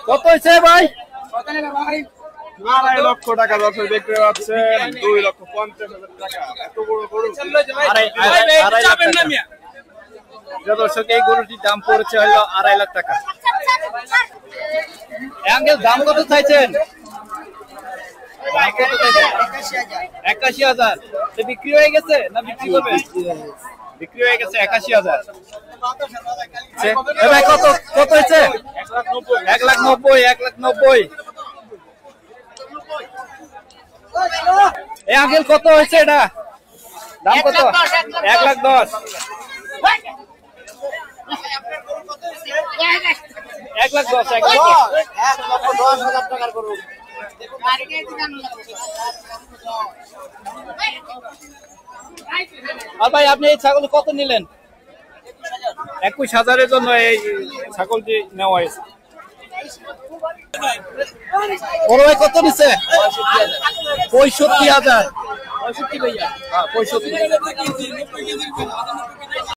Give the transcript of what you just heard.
কত হয়েছে ভাই? 2.5 লক্ষ টাকা দর্শক দেখতে পাচ্ছেন। 2,50,000 টাকা। এত বড় গরু। দর্শক এই গরুটির দাম পড়েছে হলো 2.5 লাখ টাকা। আঙ্কেল দাম কত চাইছেন? 81,000। বিক্রি হয়ে গেছে না বিক্রি করবে? বিক্রি হয়ে গেছে 81,000। ভাই কত কত হয়েছে? 1,90,000 1,90,000। আঙ্কেল কত হয়েছে এটা? দাম কত? 1,10,000। 1,10,000 1,10,000 টাকার গরু। আর ভাই আপনি এই ছাগল কত নিলেন? 21,000-এর জন্য এই ছাগলটি নেওয়া হয়েছে। বড় ভাই কত নিচ্ছে? 65,000। 65 ভাইয়া। 65।